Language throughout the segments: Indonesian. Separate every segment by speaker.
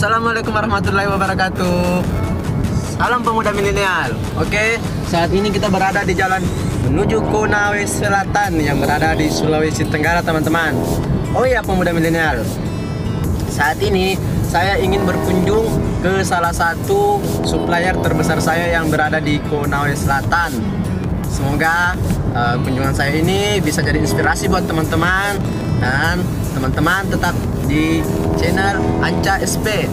Speaker 1: Assalamualaikum warahmatullahi wabarakatuh. Salam pemuda milenial. Oke, saat ini kita berada di jalan menuju Konawe Selatan yang berada di Sulawesi Tenggara, teman-teman. Oh ya, pemuda milenial. Saat ini saya ingin berkunjung ke salah satu supplier terbesar saya yang berada di Konawe Selatan. Semoga kunjungan saya ini bisa jadi inspirasi buat teman-teman, dan teman-teman tetap di channel Anca SP.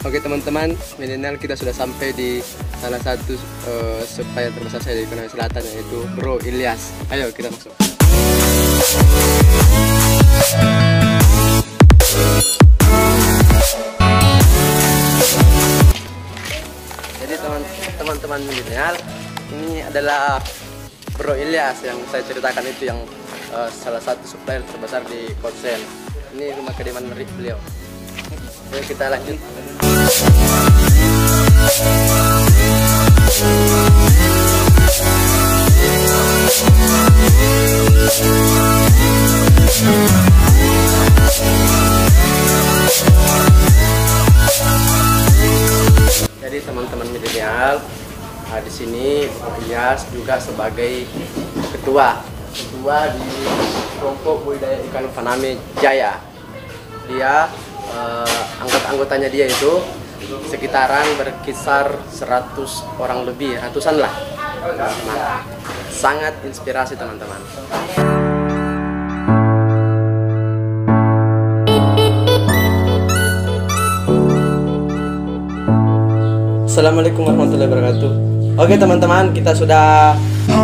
Speaker 1: Oke teman-teman milenial, kita sudah sampai di salah satu supplier terbesar saya di Konawe Selatan, yaitu Bro Ilyas. Ayo kita masuk. Jadi teman-teman milenial, ini adalah Bro Ilyas yang saya ceritakan itu, yang salah satu supplier terbesar di konsen. Ini rumah kediaman beliau. Ayo kita lanjut. Jadi teman-teman milenial, di sini Ilyas juga sebagai ketua di kelompok budidaya ikan Faname Jaya. Dia anggotanya dia itu sekitaran berkisar 100 orang lebih, ratusan lah. Nah, sangat inspirasi teman-teman. Assalamualaikum warahmatullahi wabarakatuh. Oke teman-teman, kita sudah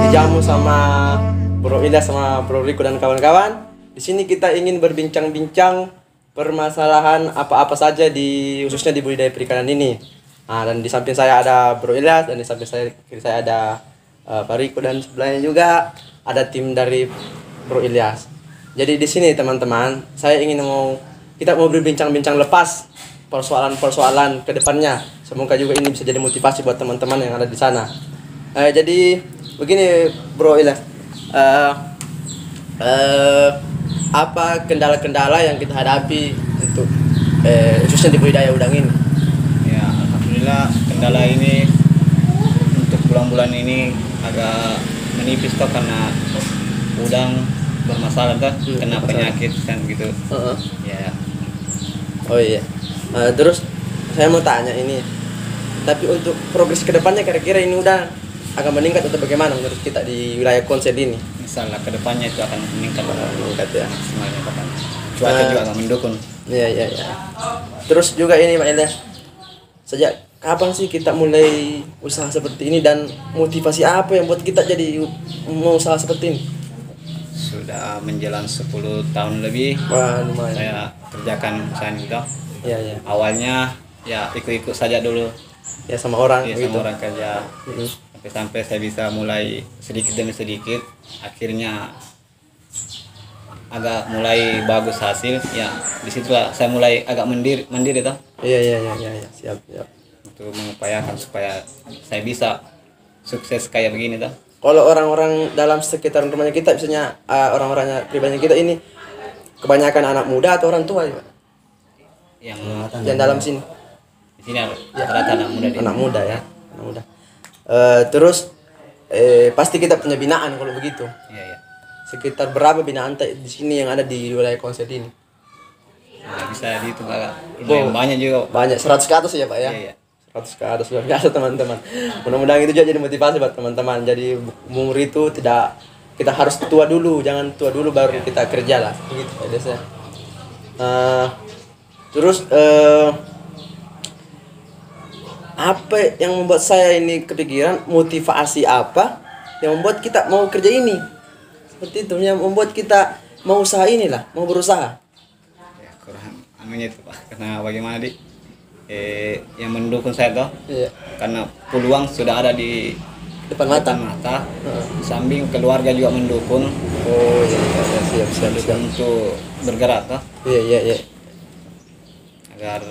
Speaker 1: dijamu sama Bro Ilyas sama Bro Riko dan kawan-kawan. Di sini kita ingin berbincang-bincang permasalahan apa-apa saja khususnya di budidaya perikanan ini. Nah, dan di samping saya ada Bro Ilyas, dan di samping kiri saya ada Pak Riko, dan sebelahnya juga ada tim dari Bro Ilyas. Jadi di sini teman-teman, kita mau berbincang-bincang lepas persoalan-persoalan ke depannya. Semoga juga ini bisa jadi motivasi buat teman-teman yang ada di sana. Jadi begini Bro Ilyas, apa kendala-kendala yang kita hadapi untuk khususnya di budidaya udang ini?
Speaker 2: Ya, alhamdulillah kendala ini untuk bulan-bulan ini agak menipis toh, karena udang bermasalah kan, kena penyakit kan gitu. Ya.
Speaker 1: Oh iya. Terus saya mau tanya ini, tapi untuk progres kedepannya kira-kira ini udah akan meningkat atau bagaimana menurut kita di wilayah konsen ini?
Speaker 2: Misalnya kedepannya itu akan meningkat
Speaker 1: ya.
Speaker 2: Semuanya kapan. Cuaca juga akan mendukung.
Speaker 1: Iya. Terus juga ini Pak Ilyas, sejak kapan sih kita mulai usaha seperti ini, dan motivasi apa yang buat kita jadi mau usaha seperti ini?
Speaker 2: Sudah menjelang 10 tahun lebih.
Speaker 1: Wah, lumayan.
Speaker 2: Saya kerjakan usaha ini toh.
Speaker 1: Iya.
Speaker 2: Awalnya ya ikut-ikut saja dulu.
Speaker 1: Ya sama orang
Speaker 2: Ya,
Speaker 1: gitu.
Speaker 2: sama orang kerja. Sampai saya bisa mulai sedikit demi sedikit, akhirnya agak mulai bagus hasil. Ya, disitulah saya mulai agak mandiri toh.
Speaker 1: Iya, siap.
Speaker 2: Untuk mengupayakan supaya saya bisa sukses kayak begini toh.
Speaker 1: Kalau orang-orang dalam sekitaran rumahnya kita, misalnya orang-orangnya pribadinya kita ini, kebanyakan anak muda atau orang tua ya? Yang dalam sini.
Speaker 2: Di sini rata-rata anak muda.
Speaker 1: Ya. Anak muda. Terus pasti kita punya binaan kalau begitu.
Speaker 2: Iya.
Speaker 1: Sekitar berapa binaan di sini yang ada di wilayah konser ini?
Speaker 2: Nah, bisa dihitung agak lumayan banyak juga.
Speaker 1: Banyak, 100 ke atas ya Pak ya?
Speaker 2: Iya.
Speaker 1: 100 ke atas luar biasa teman-teman. Mudah-mudahan itu juga jadi motivasi buat teman-teman. Jadi umur itu tidak, kita harus tua dulu, jangan tua dulu baru kita kerja lah. Begitu biasanya. Terus apa yang membuat saya ini kepikiran, motivasi apa yang membuat kita mau kerja ini? Seperti itu yang membuat kita mau usaha inilah, mau berusaha.
Speaker 2: Ya, kurang anunya itu Pak, karena bagaimana yang mendukung saya tuh,
Speaker 1: Iya.
Speaker 2: karena peluang sudah ada di
Speaker 1: Depan mata.
Speaker 2: Di samping keluarga juga mendukung.
Speaker 1: Oh iya, iya, siap.
Speaker 2: Untuk bergerak tuh,
Speaker 1: Iya.
Speaker 2: agar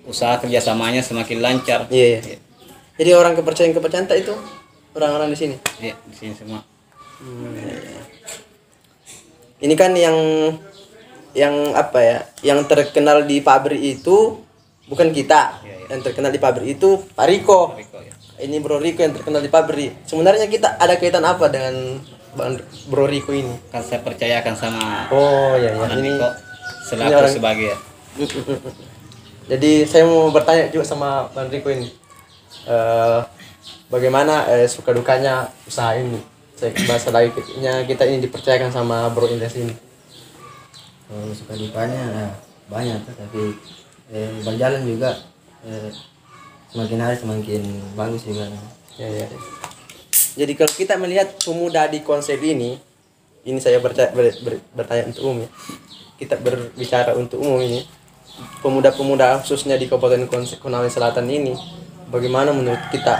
Speaker 2: usaha kerjasamanya semakin lancar.
Speaker 1: Iya. Jadi orang kepercayaan tak itu orang-orang di sini.
Speaker 2: Iya, di sini semua.
Speaker 1: Ini kan yang apa ya? Yang terkenal di pabrik itu bukan kita.
Speaker 2: Iya.
Speaker 1: Yang terkenal di pabrik itu Pak Riko.
Speaker 2: Riko, ya.
Speaker 1: Ini Bro Riko yang terkenal di pabrik. Sebenarnya kita ada kaitan apa dengan Bro Riko ini?
Speaker 2: Kan saya percayakan sama
Speaker 1: Oh iya.
Speaker 2: Bang
Speaker 1: Ini
Speaker 2: Riko selaku
Speaker 1: orang-
Speaker 2: sebagai
Speaker 1: Jadi saya mau bertanya juga sama Bang Riko ini. Bagaimana suka dukanya usaha ini? Saya bahasa lagi kita ini dipercayakan sama Bro Ilyas ini.
Speaker 3: Kalau suka dukanya ya banyak tuh, tapi berjalan juga semakin hari semakin bagus juga.
Speaker 1: Ya. Jadi kalau kita melihat pemuda di konsep ini saya bertanya untuk umum ya. Kita berbicara untuk umum ini, pemuda-pemuda khususnya di Kabupaten Konawe Selatan ini, bagaimana menurut kita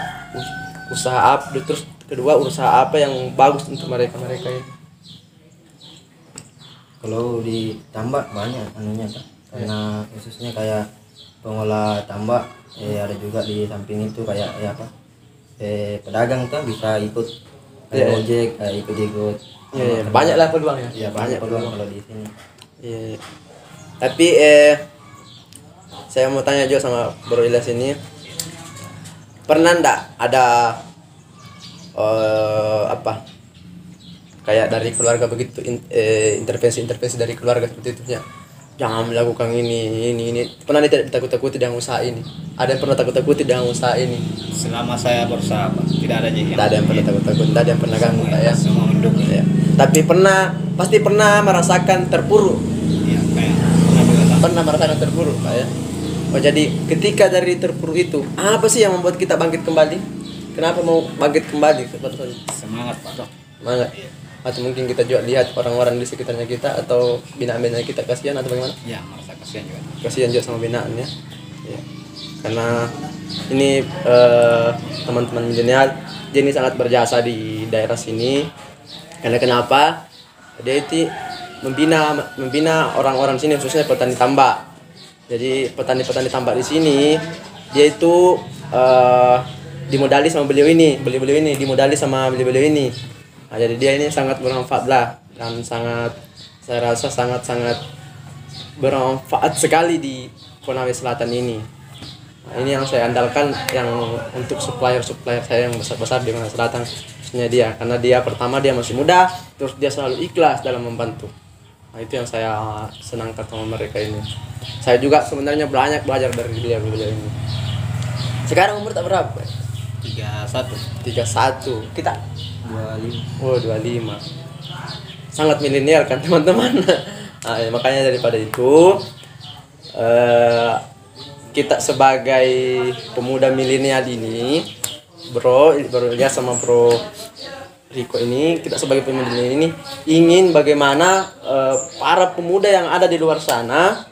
Speaker 1: usaha apa, terus kedua usaha apa yang bagus untuk mereka ini?
Speaker 3: Kalau di tambak banyak anunya Pak. Karena khususnya kayak pengolah tambak, ada juga di samping itu kayak pedagang tuh bisa ikut kayak ojek, ikut-ikut.
Speaker 1: Iya, banyak lah peluangnya.
Speaker 3: Ya banyak peluang kalau di sini.
Speaker 1: Iya. Tapi saya mau tanya juga sama Bro Ilyas ini, pernah ndak ada kayak dari keluarga begitu intervensi dari keluarga seperti itu ya, jangan melakukan ini pernah tidak ditakut-takuti dengan usaha ini? Ada yang pernah takut-takuti dengan usaha ini?
Speaker 2: selama saya berusaha Pak, tidak ada
Speaker 1: Tidak ada yang pernah takut-takut, tidak ada yang pernah ganggu
Speaker 2: semua,
Speaker 1: Pak, ya.
Speaker 2: semua mendukung.
Speaker 1: Ya. Tapi pasti pernah merasakan terpuruk.
Speaker 2: Iya, kayak pernah juga Pak.
Speaker 1: Pernah merasakan terpuruk Pak ya. Oh jadi ketika dari terpuruk itu apa sih yang membuat kita bangkit kembali? Kenapa mau bangkit kembali?
Speaker 2: Semangat Pak.
Speaker 1: Semangat. Atau mungkin kita juga lihat orang-orang di sekitarnya kita atau binaan-binaan kita kasihan atau bagaimana?
Speaker 2: Ya, merasa kasihan juga.
Speaker 1: Kasihan juga sama binaannya. Ya. Karena ini teman-teman milenial dia ini sangat berjasa di daerah sini. Karena kenapa? Dia itu membina orang-orang sini khususnya petani tambak. Jadi petani-petani tambak di sini dia itu dimodali sama beliau ini dimodali sama beliau ini. Nah, jadi dia ini sangat bermanfaat lah dan saya rasa sangat bermanfaat sekali di Konawe Selatan ini. Nah, ini yang saya andalkan yang untuk supplier saya yang besar di Konawe Selatan, khususnya dia, karena dia pertama dia masih muda, terus dia selalu ikhlas dalam membantu. Nah, itu yang saya senangkan sama mereka ini. Saya juga sebenarnya banyak belajar dari beliau ini. Sekarang umur tak berapa?
Speaker 2: 31.
Speaker 1: 31. Kita
Speaker 3: 25.
Speaker 1: Oh 25. Sangat milenial kan teman-teman. Nah, makanya daripada itu kita sebagai pemuda milenial ini, Bro Ilyas sama Bro Riko ini, kita sebagai pemuda ini ingin bagaimana para pemuda yang ada di luar sana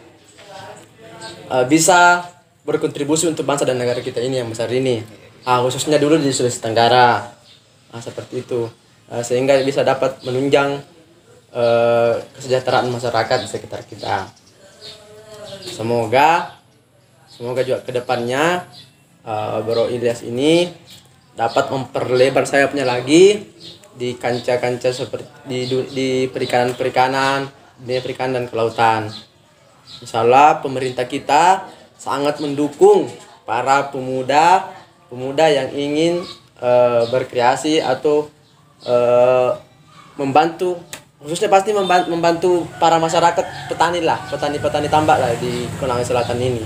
Speaker 1: bisa berkontribusi untuk bangsa dan negara kita ini yang besar ini. Khususnya dulu di Sulawesi Tenggara. Seperti itu, sehingga bisa dapat menunjang kesejahteraan masyarakat di sekitar kita. Semoga juga kedepannya Bro Ilyas ini dapat memperlebar sayapnya lagi di kancah-kancah seperti di perikanan dan kelautan. Insyaallah pemerintah kita sangat mendukung para pemuda yang ingin berkreasi atau membantu, khususnya pasti membantu para masyarakat petani tambak lah di Konawe Selatan ini.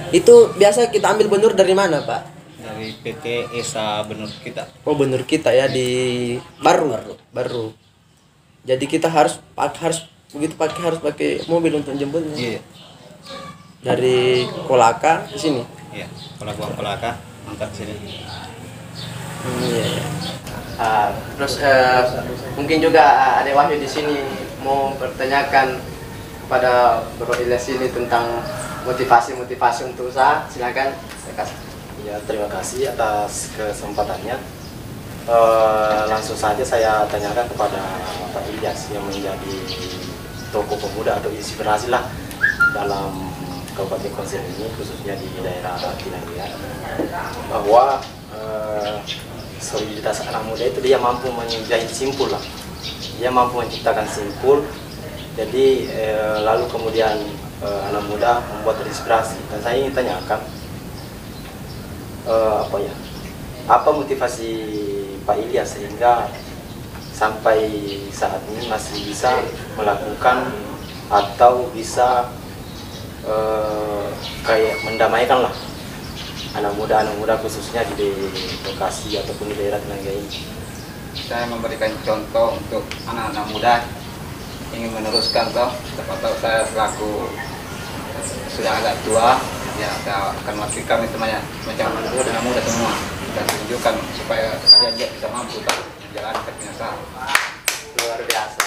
Speaker 1: Itu biasa kita ambil benur dari mana, Pak?
Speaker 2: Dari PT Esa Benur kita.
Speaker 1: Oh, benur kita ya di baru. Jadi kita harus pakai mobil untuk jemputnya.
Speaker 2: Iya.
Speaker 1: Dari Kolaka ke sini.
Speaker 2: Iya. Kalau buang Kolaka angkat sini.
Speaker 1: Iya. Terus mungkin juga Adek Wahyu di sini mau bertanyakan kepada Bro Ilyas ini tentang motivasi untuk usaha. Silakan. Saya kasih.
Speaker 4: Ya, terima kasih atas kesempatannya. Langsung saja saya tanyakan kepada Pak Ilyas yang menjadi tokoh pemuda atau inspirasi lah dalam Kabupaten Konsen ini, khususnya di daerah Tinanggia, bahwa soliditas anak muda itu dia mampu menjahit simpul lah, dia mampu menciptakan simpul. Jadi lalu kemudian anak muda membuat terinspirasi. Dan saya ingin tanyakan apa motivasi Pak Ilyas sehingga sampai saat ini masih bisa melakukan atau bisa kayak mendamaikan lah anak muda khususnya di lokasi ataupun di daerah Tinanggia ini.
Speaker 2: Saya memberikan contoh untuk anak-anak muda ingin meneruskan toh, terpatau saya selaku sudah agak tua, ya saya akan mewakilkan semuanya macam anak muda semua dan tunjukkan supaya kalian juga bisa mampu toh menjalankan usaha.
Speaker 4: Luar biasa.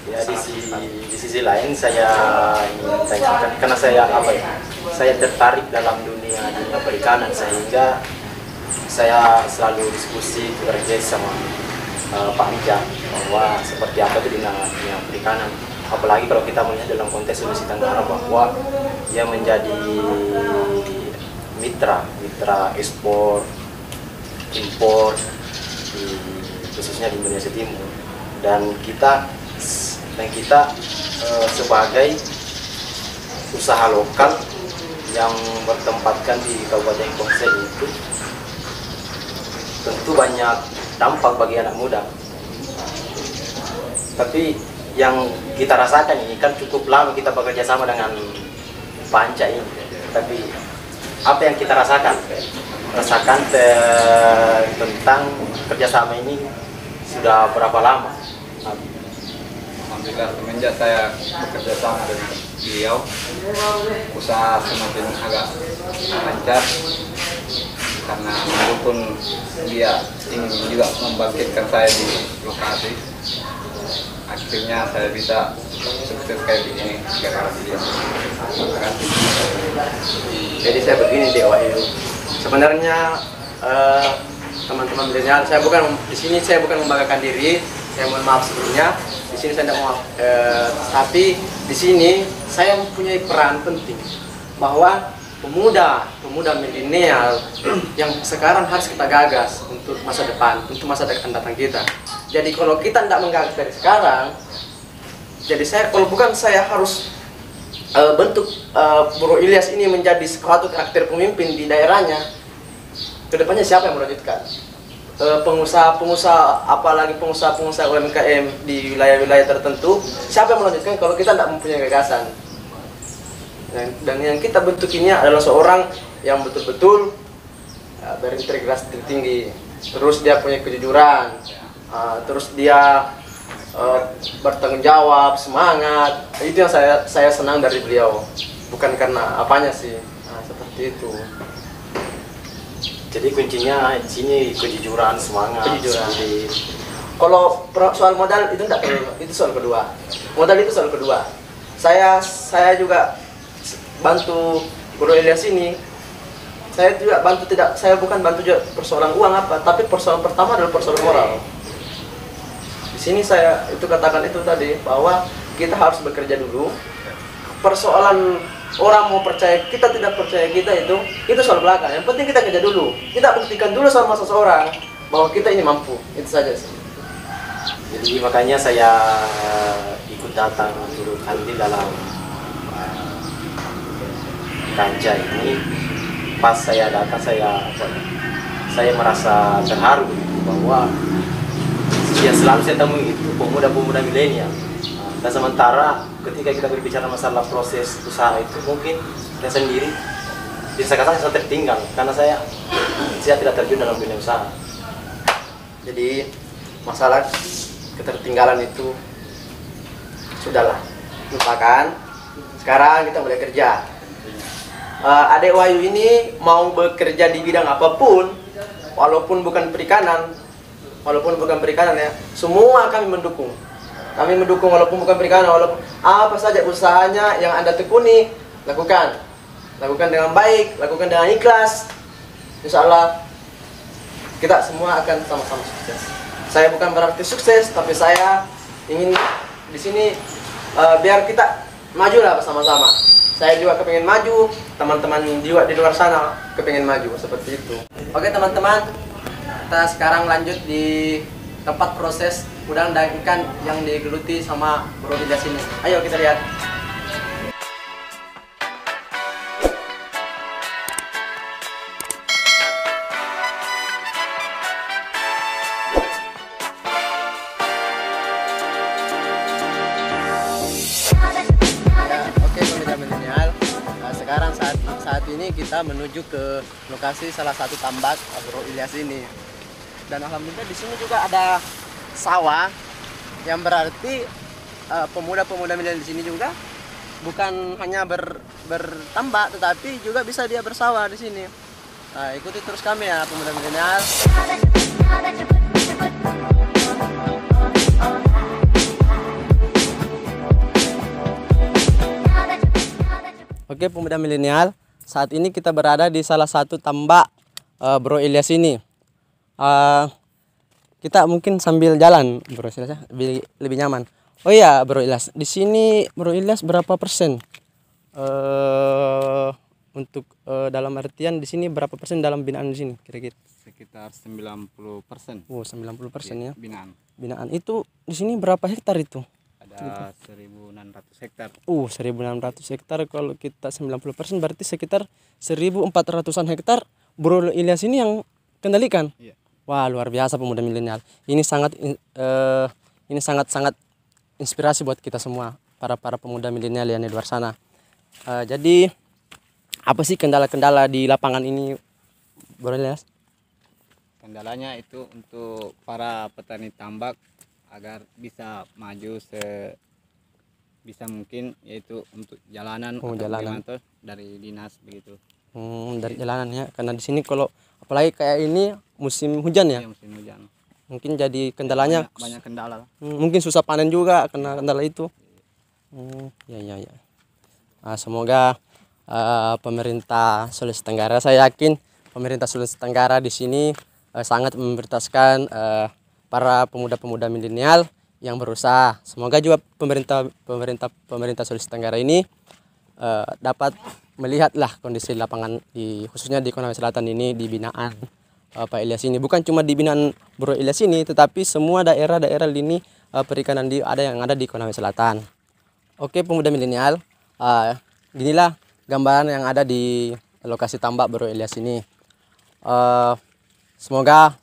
Speaker 4: Ya, di sisi lain saya ingin tanyakan, karena saya tertarik dalam dunia perikanan, sehingga saya selalu diskusi terkait sama Pak Mija bahwa seperti apa itu dunia perikanan, apalagi kalau kita melihat dalam konteks Sulawesi Tenggara bahwa dia menjadi mitra ekspor impor khususnya di Indonesia Timur, dan kita sebagai usaha lokal yang bertempatkan di Kabupaten Konsen itu tentu banyak dampak bagi anak muda. Tapi yang kita rasakan ini kan cukup lama kita bekerja sama dengan Panca ini. Tapi apa yang kita rasakan tentang kerjasama ini sudah berapa lama?
Speaker 2: Alhamdulillah semenjak saya bekerja sama dengan beliau, usaha semakin agak lancar karena walaupun dia ingin juga membangkitkan saya di lokasi, akhirnya saya bisa sukses kayak begini gara-gara dia.
Speaker 1: Jadi saya begini Dek Wahyu. Sebenarnya teman-teman milenial, saya bukan membanggakan diri. Saya mohon maaf sebelumnya. Di sini saya tidak mau, tapi di sini saya mempunyai peran penting bahwa pemuda milenial yang sekarang harus kita gagas untuk masa depan, untuk masa depan datang kita. Jadi kalau kita tidak menggagas dari sekarang, jadi saya harus bentuk Bro Ilyas ini menjadi suatu karakter pemimpin di daerahnya. Kedepannya siapa yang melanjutkan? Pengusaha, apalagi pengusaha UMKM di wilayah-wilayah tertentu, siapa yang melanjutkan kalau kita tidak mempunyai gagasan? Dan yang kita bentuk ini adalah seorang yang betul-betul berintegritas tinggi, terus dia punya kejujuran, terus dia bertanggung jawab, semangat. Itu yang saya senang dari beliau, bukan karena apanya sih, seperti itu.
Speaker 4: Jadi kuncinya di sini kejujuran, semangat.
Speaker 1: Kalau soal modal itu enggak, itu soal kedua. Modal itu soal kedua. Saya juga bantu Bro Ilyas ini. Saya juga bantu, saya bukan bantu juga persoalan uang apa, tapi persoalan pertama adalah persoalan moral. Di sini saya itu katakan itu tadi bahwa kita harus bekerja dulu. Persoalan orang mau percaya kita tidak percaya kita itu soal belakang. Yang penting kita kerja dulu. Kita buktikan dulu sama seseorang bahwa kita ini mampu. Itu saja sih.
Speaker 4: Jadi makanya saya ikut datang turut andil dalam kancah ini. Pas saya datang saya merasa terharu bahwa yang selalu saya temui itu pemuda-pemuda milenial. Dan sementara ketika kita berbicara masalah proses usaha itu mungkin saya sendiri bisa katakan saya tertinggal karena saya tidak terjun dalam dunia usaha. Jadi masalah ketertinggalan itu sudahlah, lupakan. Sekarang kita mulai kerja. Adik Wahyu ini mau bekerja di bidang apapun, walaupun bukan perikanan ya, semua kami mendukung. Kami mendukung walaupun bukan perikanan, walaupun apa saja usahanya yang Anda tekuni, lakukan dengan baik, lakukan dengan ikhlas. Insya Allah kita semua akan sama-sama sukses. Saya bukan berarti sukses, tapi saya ingin di sini biar kita majulah bersama-sama. Saya juga kepengen maju, teman-teman juga di luar sana kepengen maju seperti itu. Oke teman-teman, kita sekarang lanjut di tempat proses udang dan ikan yang digeluti sama Bro Ilyas ini. Ayo kita lihat. Sekarang saat ini kita menuju ke lokasi salah satu tambak Bro Ilyas ini. Dan alhamdulillah di sini juga ada sawah, yang berarti pemuda-pemuda milenial di sini juga bukan hanya bertambak, tetapi juga bisa dia bersawah di sini. Nah, ikuti terus kami ya pemuda milenial. Oke pemuda milenial, saat ini kita berada di salah satu tambak Bro Ilyas ini. Kita mungkin sambil jalan Bro Ilyas ya, lebih nyaman. Oh iya Bro Ilyas, di sini Bro Ilyas berapa persen untuk dalam artian di sini berapa persen dalam binaan di sini kira-kira?
Speaker 2: Sekitar 90%.
Speaker 1: Oh 90% ya.
Speaker 2: Binaan
Speaker 1: Itu di sini berapa hektar itu?
Speaker 2: ada 1.600 hektar.
Speaker 1: 1.600 hektar, kalau kita 90% berarti sekitar 1.400-an hektar Bro Ilyas ini yang kendalikan.
Speaker 2: Iya.
Speaker 1: Wah, luar biasa pemuda milenial. Ini sangat inspirasi buat kita semua, para pemuda milenial yang di luar sana. Jadi apa sih kendala-kendala di lapangan ini Bro Ilyas?
Speaker 2: Kendalanya itu untuk para petani tambak agar bisa maju bisa mungkin, yaitu untuk jalanan atau
Speaker 1: jalanan
Speaker 2: dari dinas begitu.
Speaker 1: Dari jalanan ya, karena di sini kalau apalagi kayak ini musim hujan ya,
Speaker 2: Musim hujan
Speaker 1: mungkin jadi kendalanya
Speaker 2: banyak kendala.
Speaker 1: mungkin susah panen juga karena kendala itu. Ya. Semoga pemerintah Sulawesi Tenggara, saya yakin pemerintah Sulawesi Tenggara di sini sangat memprioritaskan para pemuda-pemuda milenial yang berusaha. Semoga juga pemerintah Sulawesi Tenggara ini dapat melihatlah kondisi lapangan khususnya di Konawe Selatan ini, di binaan Pak Ilyas ini. Bukan cuma di binaan Bro Ilyas ini, tetapi semua daerah-daerah lini perikanan yang ada di Konawe Selatan. Oke pemuda milenial, ginilah gambaran yang ada di lokasi tambak Bro Ilyas ini. Semoga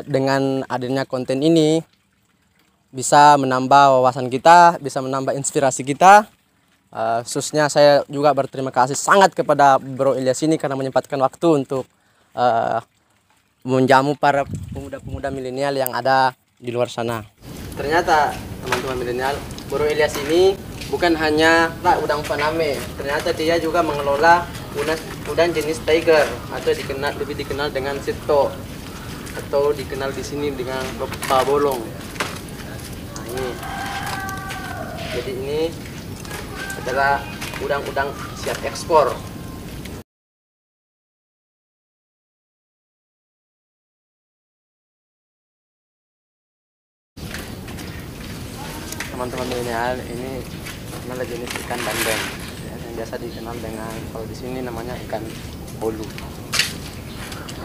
Speaker 1: dengan adanya konten ini bisa menambah wawasan kita, bisa menambah inspirasi kita. Khususnya saya juga berterima kasih sangat kepada Bro Ilyas ini karena menyempatkan waktu untuk menjamu para pemuda-pemuda milenial yang ada di luar sana. Ternyata teman-teman milenial, Bro Ilyas ini bukan hanya udang faname, ternyata dia juga mengelola udang jenis tiger atau lebih dikenal dengan sito, atau dikenal di sini dengan pabolong. Nah ini, jadi ini adalah udang-udang siap ekspor. Teman-teman milenial, ini adalah jenis ikan bandeng ya, yang biasa dikenal dengan, kalau di sini namanya ikan bolu.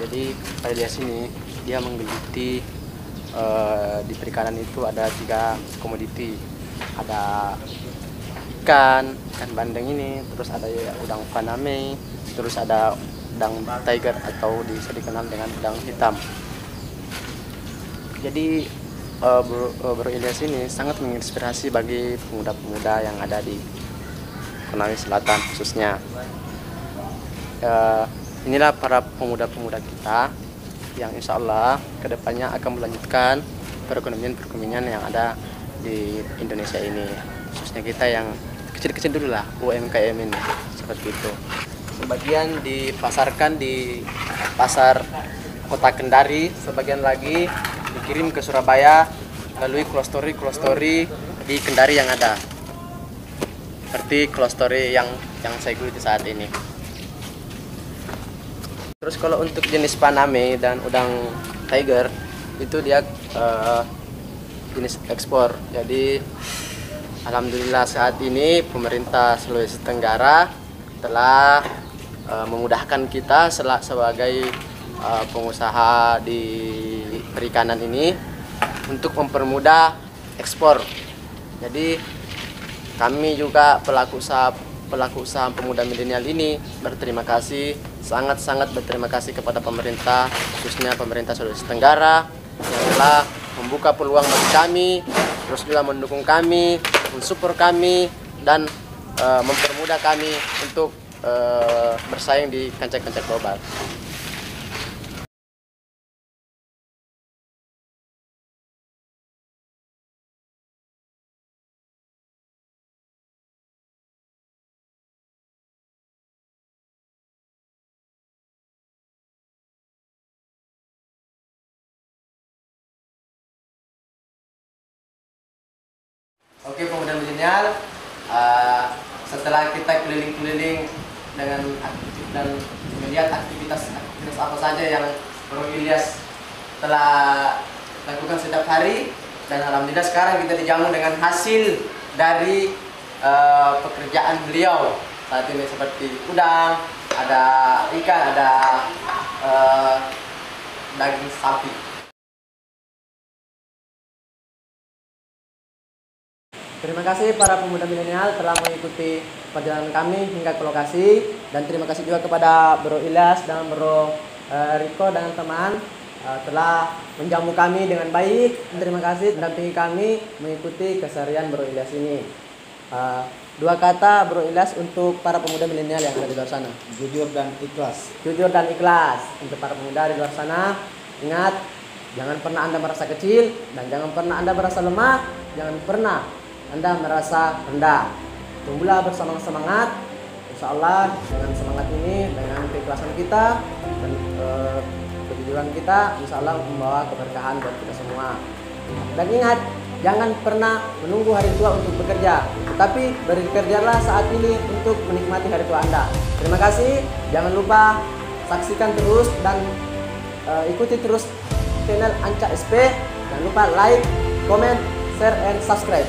Speaker 1: Jadi pada di sini dia menggeluti di perikanan itu ada 3 komoditi, ada ikan bandeng ini, terus ada udang faname, terus ada udang tiger atau bisa dikenal dengan udang hitam. Jadi Bro Ilyas ini sangat menginspirasi bagi pemuda-pemuda yang ada di Konawe Selatan khususnya. Inilah para pemuda-pemuda kita yang insya Allah kedepannya akan melanjutkan perekonomian yang ada di Indonesia ini, khususnya kita yang kecil-kecil dulu lah, UMKM ini, seperti itu. Sebagian dipasarkan di pasar kota Kendari, sebagian lagi dikirim ke Surabaya melalui close-story di Kendari yang ada, seperti close-story yang saya geluti saat ini. Terus kalau untuk jenis Paname dan udang Tiger itu dia jenis ekspor. Jadi alhamdulillah saat ini pemerintah Sulawesi Tenggara telah memudahkan kita sebagai pengusaha di perikanan ini untuk mempermudah ekspor. Jadi kami juga pelaku usaha pemuda milenial ini berterima kasih, sangat-sangat berterima kasih kepada pemerintah, khususnya pemerintah Sulawesi Tenggara yang telah membuka peluang bagi kami, terus juga mendukung kami, mensupport kami, dan mempermudah kami untuk bersaing di kancah-kancah global. Oke pemuda milenial, setelah kita keliling-keliling dengan aktif dan melihat aktivitas apa saja yang Bro Ilyas telah lakukan setiap hari, dan alhamdulillah sekarang kita dijamu dengan hasil dari pekerjaan beliau saat ini, seperti udang, ada ikan, ada daging sapi. Terima kasih para pemuda milenial telah mengikuti perjalanan kami hingga ke lokasi, dan terima kasih juga kepada Bro Ilyas dan Bro Riko dan teman telah menjamu kami dengan baik. Terima kasih mendampingi kami mengikuti keseharian Bro Ilyas ini. Dua kata Bro Ilyas untuk para pemuda milenial yang ada di luar sana.
Speaker 2: Jujur dan ikhlas.
Speaker 1: Jujur dan ikhlas. Untuk para pemuda di luar sana, ingat, jangan pernah Anda merasa kecil, dan jangan pernah Anda merasa lemah, jangan pernah Anda merasa rendah. Tumbuhlah bersama semangat. Insya Allah dengan semangat ini, dengan keikhlasan kita dan kejujuran kita, insya Allah membawa keberkahan buat kita semua. Dan ingat, jangan pernah menunggu hari tua untuk bekerja, tetapi bekerjalah saat ini untuk menikmati hari tua Anda. Terima kasih. Jangan lupa saksikan terus dan ikuti terus channel Anca SP. Jangan lupa like, comment, share, and subscribe.